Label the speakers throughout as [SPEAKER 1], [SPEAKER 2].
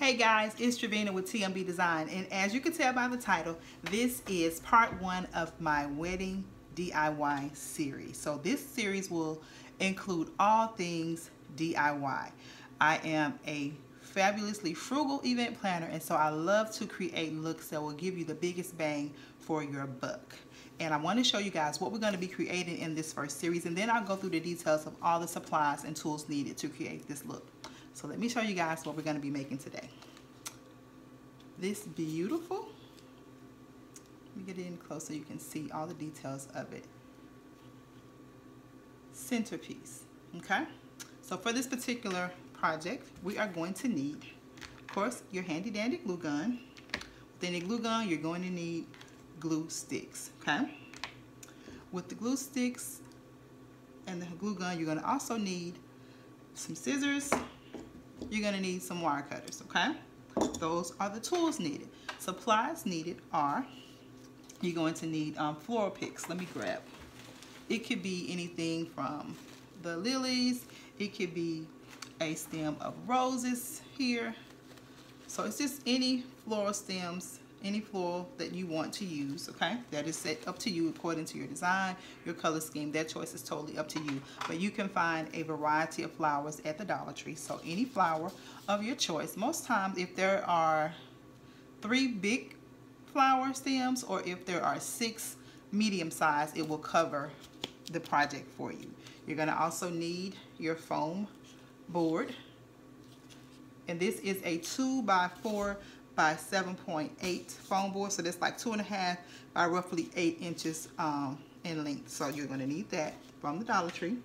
[SPEAKER 1] Hey guys, it's Travina with TMB Design, and as you can tell by the title, this is part 1 of my wedding DIY series. So this series will include all things DIY. I am a fabulously frugal event planner, and so I love to create looks that will give you the biggest bang for your buck. And I want to show you guys what we're going to be creating in this first series, and then I'll go through the details of all the supplies and tools needed to create this look. So let me show you guys what we're going to be making today. This beautiful, let me get in close so you can see all the details of it, centerpiece. Okay, so for this particular project, we are going to need, of course, your handy dandy glue gun. With any glue gun, you're going to need glue sticks. Okay, with the glue sticks and the glue gun, you're going to also need some scissors. You're going to need some wire cutters. Okay, those are the tools needed. Supplies needed are, you're going to need floral picks. Let me grab. It could be anything from the lilies. It could be a stem of roses here. So it's just any floral stems, any floral that you want to use, okay? That is set up to you according to your design, your color scheme. That choice is totally up to you. But you can find a variety of flowers at the Dollar Tree. So any flower of your choice. Most times, if there are 3 big flower stems or if there are 6 medium size, it will cover the project for you. You're going to also need your foam board. And this is a 2x4 by 7.8 foam board, so that's like 2.5 by roughly 8 inches in length. So you're going to need that from the Dollar Tree.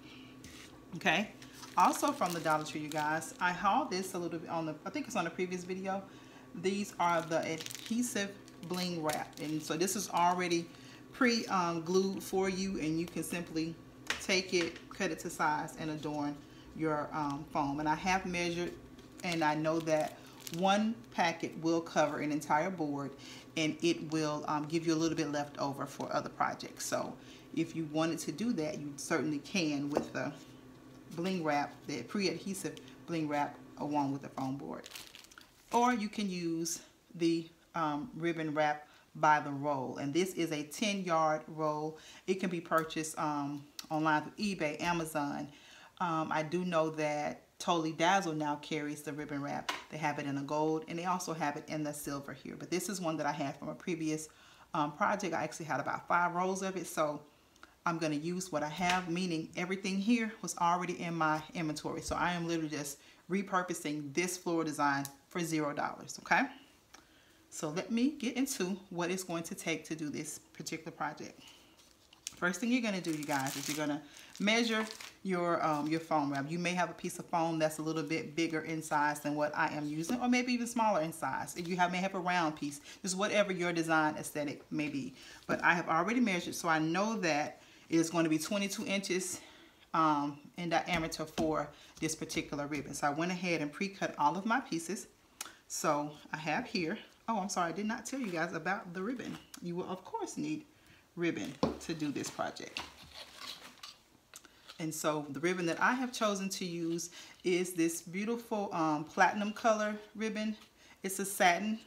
[SPEAKER 1] Okay, also from the Dollar Tree, you guys, I hauled this a little bit on the, I think it's on the previous video. These are the adhesive bling wrap, and so this is already pre-glued for you, and you can simply take it, cut it to size, and adorn your foam. And I have measured, and I know that one packet will cover an entire board, and it will give you a little bit left over for other projects. So if you wanted to do that, you certainly can with the bling wrap, the pre-adhesive bling wrap along with the foam board. Or you can use the ribbon wrap by the roll, and this is a 10-yard roll. It can be purchased online through eBay, Amazon. I do know that Totally Dazzle now carries the ribbon wrap. They have it in the gold, and they also have it in the silver here. But this is one that I had from a previous project. I actually had about 5 rolls of it, so I'm going to use what I have, meaning everything here was already in my inventory. So I am literally just repurposing this floral design for $0, okay? So let me get into what it's going to take to do this particular project. First thing you're going to do, you guys, is you're going to measure your foam wrap. You may have a piece of foam that's a little bit bigger in size than what I am using, or maybe even smaller in size. If you may have a round piece, just whatever your design aesthetic may be. But I have already measured, so I know that it is going to be 22 inches in diameter for this particular ribbon. So I went ahead and pre-cut all of my pieces. So I have here, oh, I'm sorry, I did not tell you guys about the ribbon. You will, of course, need ribbon to do this project. And so the ribbon that I have chosen to use is this beautiful platinum color ribbon. It's a satin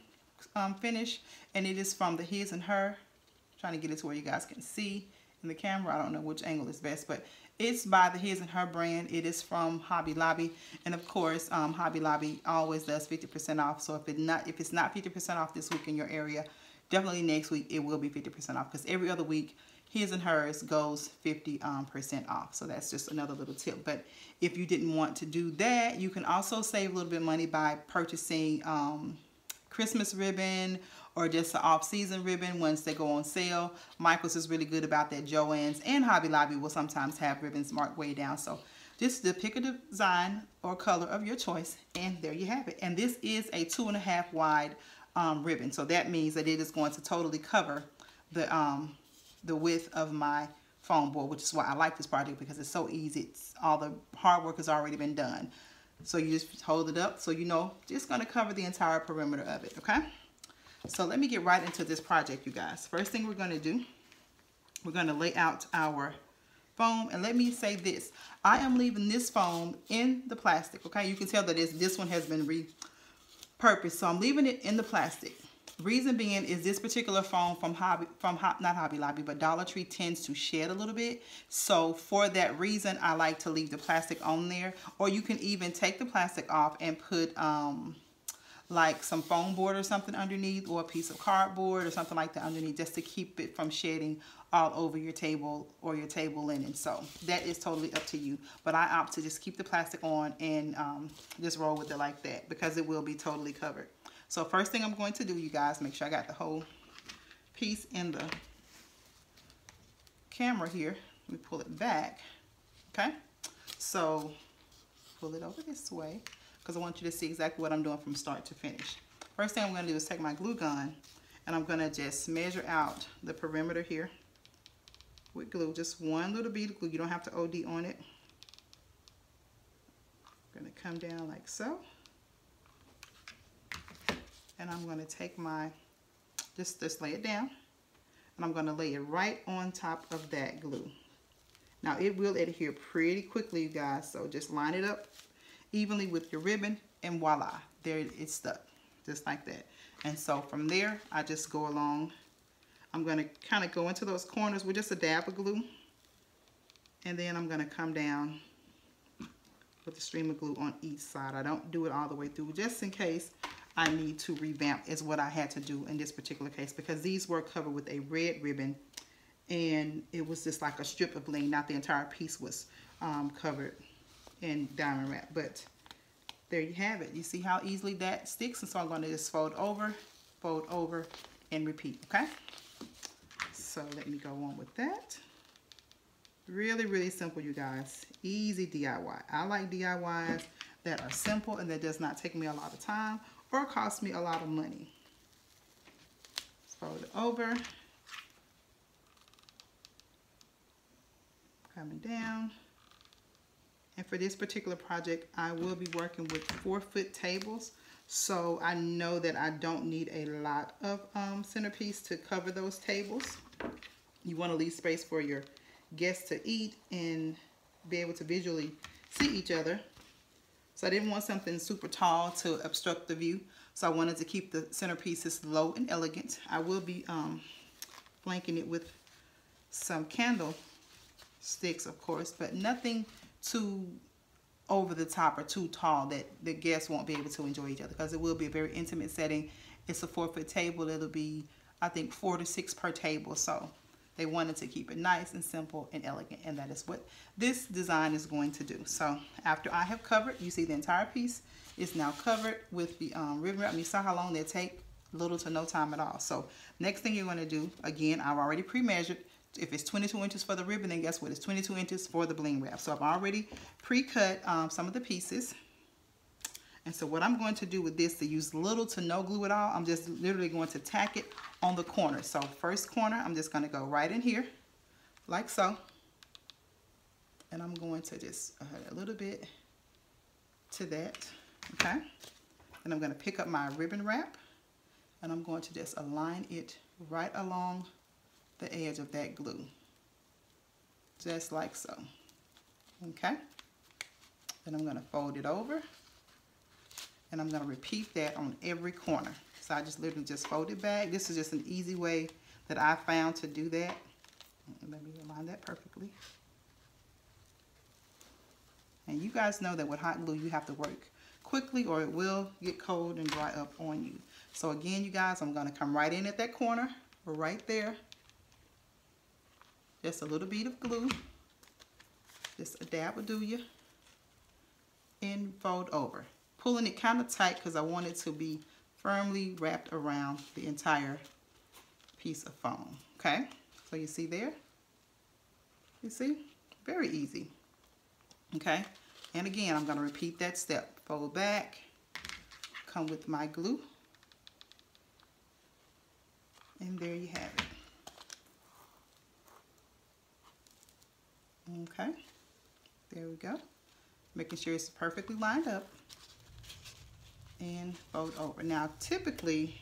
[SPEAKER 1] finish, and it is from the His and Her. I'm trying to get it to where you guys can see in the camera. I don't know which angle is best, but it's by the His and Her brand. It is from Hobby Lobby, and of course Hobby Lobby always does 50% off. So if it's not 50% off this week in your area, definitely next week it will be 50% off, because every other week His and Hers goes 50% off. So that's just another little tip. But if you didn't want to do that, you can also save a little bit of money by purchasing Christmas ribbon or just an off-season ribbon once they go on sale. Michael's is really good about that. Joann's and Hobby Lobby will sometimes have ribbons marked way down. So just pick a design or color of your choice, and there you have it. And this is a 2.5 wide ribbon, so that means that it is going to totally cover the width of my foam board, which is why I like this project, because it's so easy. All the hard work has already been done. So you just hold it up, so you know it's going to cover the entire perimeter of it. Okay, so let me get right into this project, you guys. First thing we're going to do, we're going to lay out our foam. And let me say this, I am leaving this foam in the plastic. Okay, you can tell that this one has been purpose. So I'm leaving it in the plastic. Reason being is this particular foam from not Hobby Lobby, but Dollar Tree tends to shed a little bit. So for that reason, I like to leave the plastic on there. Or you can even take the plastic off and put like some foam board or something underneath, or a piece of cardboard or something like that underneath, just to keep it from shedding all over your table or your table linen. So that is totally up to you, but I opt to just keep the plastic on and just roll with it like that, because it will be totally covered. So first thing I'm going to do, you guys, make sure I got the whole piece in the camera here. Let me pull it back. Okay, so pull it over this way, because I want you to see exactly what I'm doing from start to finish. First thing I'm going to do is take my glue gun, and I'm going to just measure out the perimeter here with glue. Just one little bead of glue. You don't have to OD on it. I'm going to come down like so. And I'm going to take my, just lay it down. And I'm going to lay it right on top of that glue. Now it will adhere pretty quickly, you guys. So just line it up evenly with your ribbon, and voila, there it's stuck, just like that. And so from there, I just go along. I'm going to kind of go into those corners with just a dab of glue, and then I'm going to come down with a stream of glue on each side. I don't do it all the way through, just in case I need to revamp, is what I had to do in this particular case, because these were covered with a red ribbon, and it was just like a strip of bling, not the entire piece was covered in diamond wrap. But there you have it. You see how easily that sticks? And so I'm going to just fold over, and repeat. Okay, so let me go on with that. Really, really simple, you guys. Easy DIY. I like DIYs that are simple and that does not take me a lot of time or cost me a lot of money. Let's fold it over, coming down. And for this particular project, I will be working with 4-foot tables. So I know that I don't need a lot of centerpiece to cover those tables. You want to leave space for your guests to eat and be able to visually see each other. So I didn't want something super tall to obstruct the view. So I wanted to keep the centerpieces low and elegant. I will be flanking it with some candle sticks, of course, but nothing too over the top or too tall that the guests won't be able to enjoy each other, because it will be a very intimate setting. It's a 4-foot table. It'll be, I think, 4 to 6 per table. So they wanted to keep it nice and simple and elegant, and that is what this design is going to do. So after I have covered, you see the entire piece is now covered with the ribbon wrap. And you saw how long they take, little to no time at all. So next thing you're going to do, again, I've already pre-measured. If it's 22 inches for the ribbon, then guess what? It's 22 inches for the bling wrap. So I've already pre-cut some of the pieces. And so what I'm going to do with this, to use little to no glue at all, I'm just literally going to tack it on the corner. So first corner, I'm just going to go right in here, like so. And I'm going to just add a little bit to that, okay? And I'm going to pick up my ribbon wrap, and I'm going to just align it right along the edge of that glue, just like so. Okay, then I'm going to fold it over, and I'm going to repeat that on every corner. So I just literally just fold it back. This is just an easy way that I found to do that. Let me align that perfectly. And you guys know that with hot glue you have to work quickly or it will get cold and dry up on you. So again, you guys, I'm going to come right in at that corner, right there. Just a little bead of glue, just a dab will do you, and fold over. Pulling it kind of tight because I want it to be firmly wrapped around the entire piece of foam. Okay, so you see there? You see? Very easy. Okay, and again, I'm going to repeat that step. Fold back, come with my glue, and there you have it. Okay, there we go. Making sure it's perfectly lined up, and fold over. Now typically,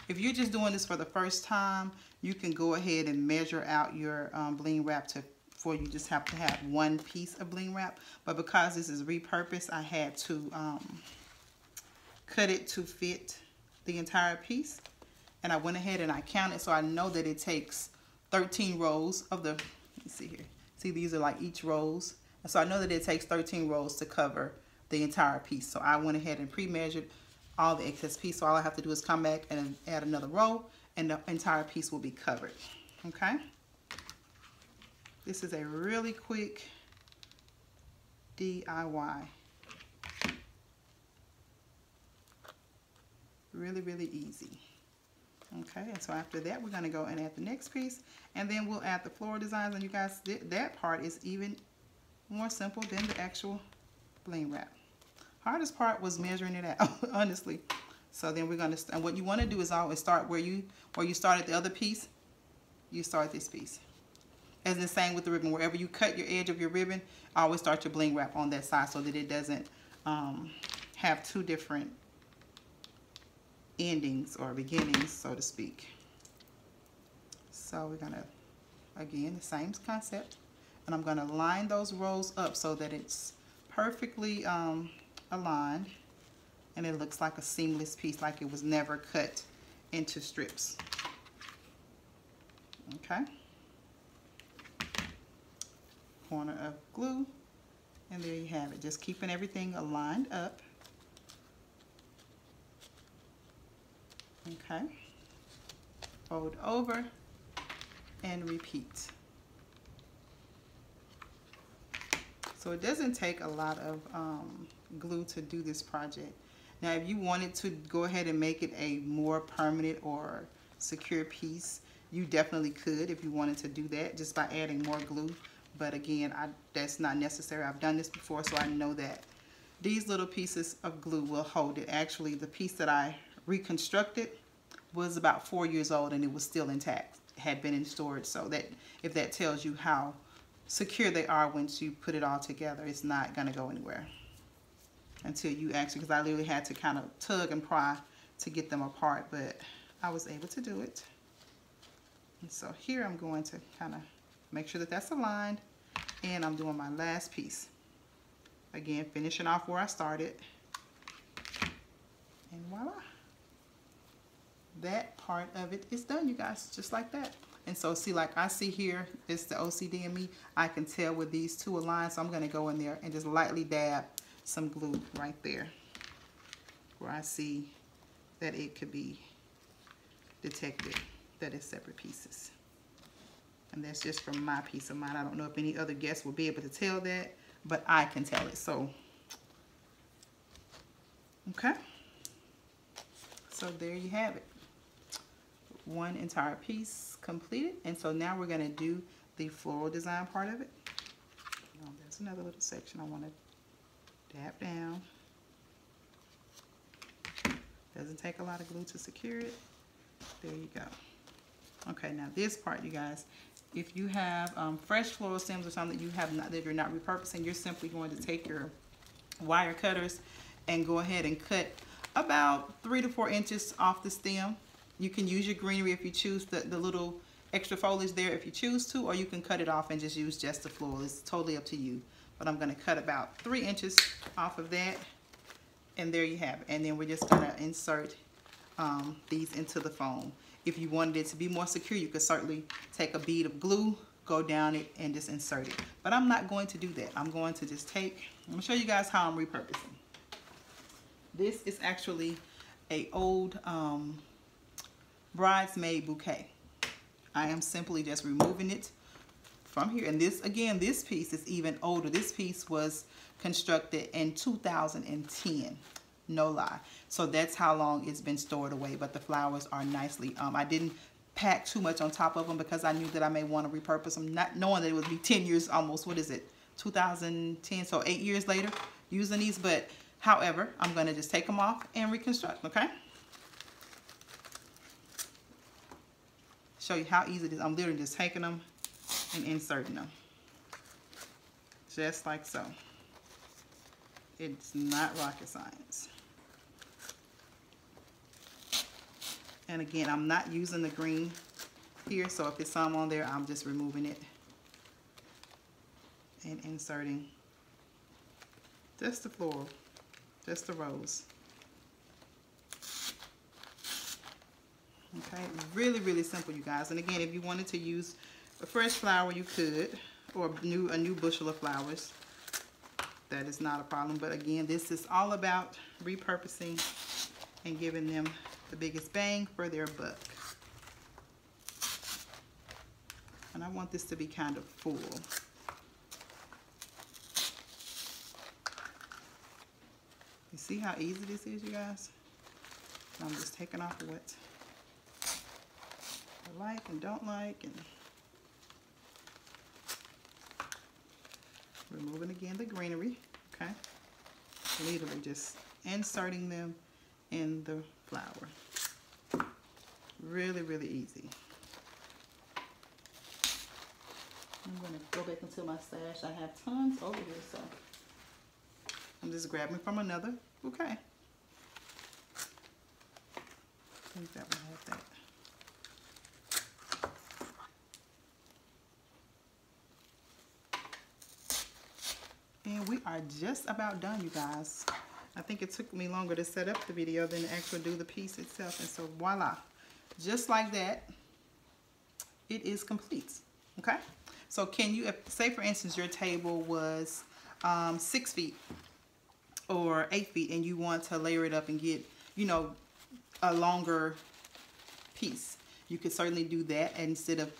[SPEAKER 1] if you're just doing this for the first time, you can go ahead and measure out your bling wrap for you just have to have one piece of bling wrap. But because this is repurposed, I had to cut it to fit the entire piece. And I went ahead and I counted, so I know that it takes 13 rows of the, let me see here. See, these are like each rows. And so I know that it takes 13 rows to cover the entire piece. So I went ahead and pre-measured all the excess piece. So all I have to do is come back and add another row and the entire piece will be covered. Okay? This is a really quick DIY. Really, really easy. Okay, and so after that, we're going to go and add the next piece, and then we'll add the floral designs. And you guys, that part is even more simple than the actual bling wrap. Hardest part was measuring it out, honestly. So then we're going to, and what you want to do is always start where you started the other piece. You start this piece. As the same with the ribbon, wherever you cut your edge of your ribbon, always start your bling wrap on that side so that it doesn't have two different endings or beginnings, so to speak. So we're gonna, again, the same concept, and I'm gonna line those rows up so that it's perfectly aligned and it looks like a seamless piece, like it was never cut into strips. Okay. Corner of glue, and there you have it, just keeping everything aligned up. Okay, fold over and repeat. So it doesn't take a lot of glue to do this project. Now if you wanted to go ahead and make it a more permanent or secure piece, you definitely could if you wanted to do that just by adding more glue. But again, that's not necessary. I've done this before, so I know that these little pieces of glue will hold it. Actually, the piece that I reconstructed was about 4 years old and it was still intact, had been in storage. So that, if that tells you how secure they are once you put it all together, it's not going to go anywhere until you actually, because I literally had to kind of tug and pry to get them apart, but I was able to do it. And so here I'm going to kind of make sure that that's aligned, and I'm doing my last piece. Again, finishing off where I started, and voila. That part of it is done, you guys, just like that. And so see, like I see here, it's the OCD in me. I can tell where these two align, so I'm going to go in there and just lightly dab some glue right there where I see that it could be detected that it's separate pieces. And that's just from my peace of mind. I don't know if any other guests will be able to tell that, but I can tell it. So, okay. So there you have it. One entire piece completed. And so now we're going to do the floral design part of it. Oh, there's another little section I want to dab down. Doesn't take a lot of glue to secure it. There you go. Okay, now this part, you guys, if you have fresh floral stems or something that you have not, that you're not repurposing, you're simply going to take your wire cutters and go ahead and cut about 3 to 4 inches off the stem. You can use your greenery if you choose, the little extra foliage there if you choose to, or you can cut it off and just use just the floral. It's totally up to you. But I'm going to cut about 3 inches off of that, and there you have it. And then we're just going to insert these into the foam. If you wanted it to be more secure, you could certainly take a bead of glue, go down it, and just insert it. But I'm not going to do that. I'm going to just take, I'm going to show you guys how I'm repurposing. This is actually a old bridesmaid bouquet. I am simply just removing it from here. And this, again, this piece is even older. This piece was constructed in 2010. No lie. So that's how long it's been stored away. But the flowers are nicely, I didn't pack too much on top of them because I knew that I may want to repurpose them, not knowing that it would be 10 years almost, what is it, 2010, so 8 years later using these. But however, I'm going to just take them off and reconstruct, okay? Show you how easy it is. I'm literally just taking them and inserting them. Just like so. It's not rocket science. And again, I'm not using the green here, so if there's some on there, I'm just removing it and inserting just the floral, just the rose. Okay, really, really simple, you guys. And again, if you wanted to use a fresh flower, you could, or a new bushel of flowers. That is not a problem. But again, this is all about repurposing and giving them the biggest bang for their buck. And I want this to be kind of full. You see how easy this is, you guys? I'm just taking off what I like and don't like, and removing again the greenery, okay? Literally just inserting them in the flower. Really, really easy. I'm going to go back into my stash. I have tons over here, so I'm just grabbing from another bouquet. I think that one has that. And we are just about done, you guys. I think it took me longer to set up the video than to actually do the piece itself. And so voila, just like that, it is complete. Okay, so can you, say for instance your table was 6 feet or 8 feet, and you want to layer it up and get, you know, a longer piece, you could certainly do that. And instead of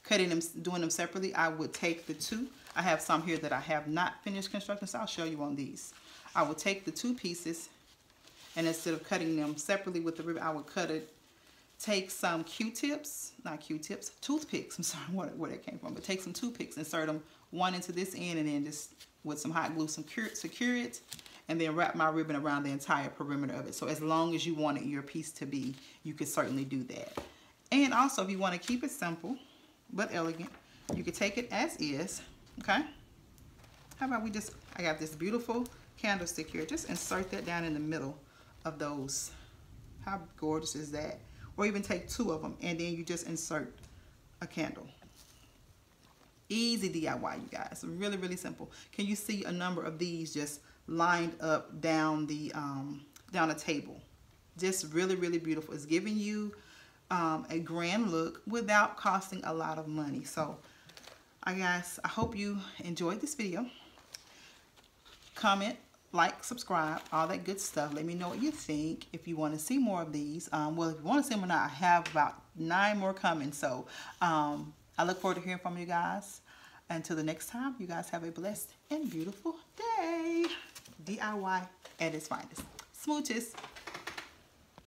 [SPEAKER 1] cutting them, doing them separately, I would take the two. I have some here that I have not finished constructing, so I'll show you on these. I would take the two pieces, and instead of cutting them separately with the ribbon, I would cut it, take some Q-tips, not Q-tips, toothpicks, I'm sorry where that came from, but take some toothpicks, insert them one into this end, and then just with some hot glue secure it, and then wrap my ribbon around the entire perimeter of it. So as long as you wanted your piece to be, you could certainly do that. And also, if you want to keep it simple but elegant, you could take it as is. Okay, how about we just, I got this beautiful candlestick here, just insert that down in the middle of those. How gorgeous is that? Or even take two of them, and then you just insert a candle. Easy DIY, you guys. Really, really simple. Can you see a number of these just lined up down the table? Just really, really beautiful. It's giving you a grand look without costing a lot of money. So guys, I hope you enjoyed this video. Comment, like, subscribe, all that good stuff. Let me know what you think. If you want to see more of these, well, if you want to see them or not, I have about 9 more coming. So I look forward to hearing from you guys. Until the next time, you guys have a blessed and beautiful day. DIY at its finest. Smooches.